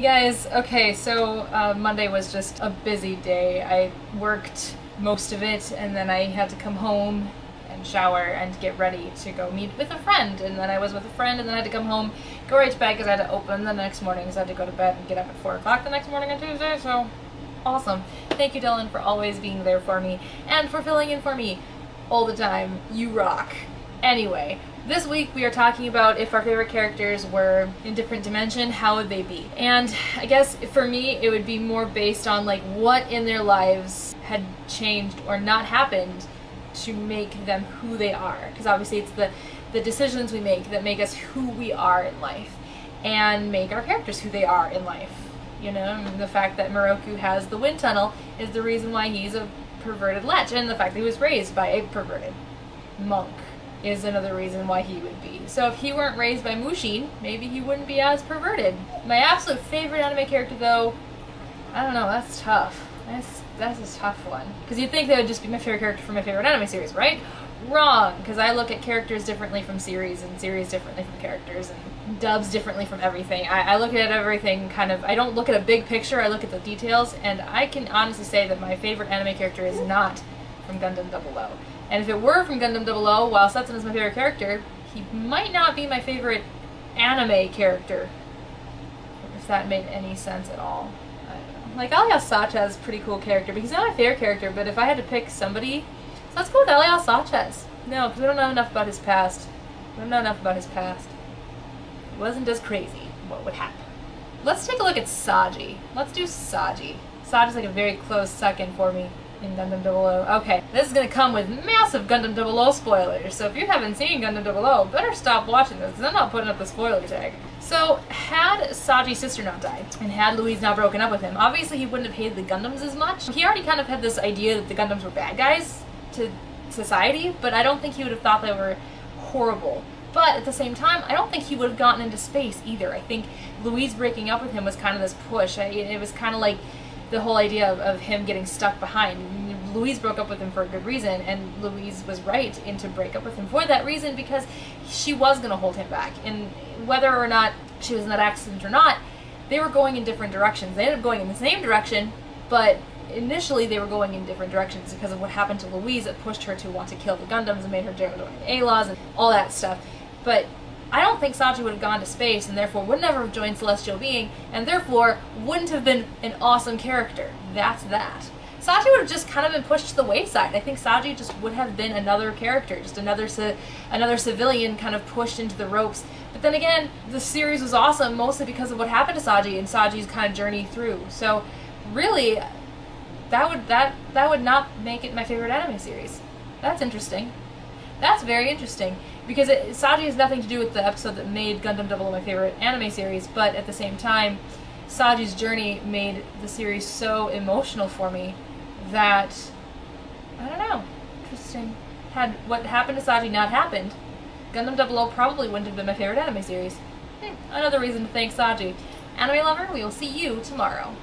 guys, okay, so Monday was just a busy day. I worked most of it and then I had to come home and shower and get ready to go meet with a friend, and then I was with a friend and then I had to come home, go right to bed because I had to open the next morning because I had to go to bed and get up at 4 o'clock the next morning on Tuesday, so awesome. Thank you, Dylan, for always being there for me and for filling in for me all the time. You rock. Anyway, this week we are talking about if our favorite characters were in different dimension, how would they be? And I guess for me it would be more based on like what in their lives had changed or not happened to make them who they are. Because obviously it's the decisions we make that make us who we are in life and make our characters who they are in life. You know, the fact that Moroku has the wind tunnel is the reason why he's a perverted lech, and the fact that he was raised by a perverted monk is another reason why he would be. So if he weren't raised by Mushin, maybe he wouldn't be as perverted. My absolute favorite anime character though, I don't know, that's tough. That's a tough one. Because you'd think they would just be my favorite character from my favorite anime series, right? Wrong, because I look at characters differently from series, and series differently from characters, and dubs differently from everything. I look at everything kind of, I don't look at a big picture, I look at the details, and I can honestly say that my favorite anime character is not from Gundam 00. And if it were from Gundam 00, while Setsun is my favorite character, he might not be my favorite anime character. If that made any sense at all. I don't know. Like, Alias Sacha is a pretty cool character, but he's not my favorite character, but if I had to pick somebody, so let's go with Alias Sacha. No, because we don't know enough about his past. We don't know enough about his past. It wasn't as crazy. What would happen? Let's take a look at Saji. Let's do Saji. Saji's like a very close second for me in Gundam 00. Okay, this is going to come with massive Gundam 00 spoilers, so if you haven't seen Gundam 00, better stop watching this, because I'm not putting up the spoiler tag. So, had Saji's sister not died, and had Louise not broken up with him, obviously he wouldn't have hated the Gundams as much. He already kind of had this idea that the Gundams were bad guys to society, but I don't think he would have thought they were horrible. But at the same time, I don't think he would have gotten into space either. I think Louise breaking up with him was kind of this push. It was kind of like the whole idea of him getting stuck behind. Louise broke up with him for a good reason, and Louise was right to break up with him for that reason, because she was going to hold him back. And whether or not she was in that accident or not, they were going in different directions. They ended up going in the same direction, but initially they were going in different directions because of what happened to Louise that pushed her to want to kill the Gundams and made her join A-Laws and all that stuff. But I don't think Saji would have gone to space and therefore would never have joined Celestial Being, and therefore wouldn't have been an awesome character. That's that. Saji would have just kind of been pushed to the wayside. I think Saji just would have been another character, just another civilian kind of pushed into the ropes. But then again, the series was awesome mostly because of what happened to Saji and Saji's kind of journey through. So really, that would not make it my favorite anime series. That's interesting. That's very interesting, because Saji has nothing to do with the episode that made Gundam 00 my favorite anime series, but at the same time, Saji's journey made the series so emotional for me that, I don't know, interesting. Had what happened to Saji not happened, Gundam 00 probably wouldn't have been my favorite anime series. Another reason to thank Saji. Anime lover, we will see you tomorrow.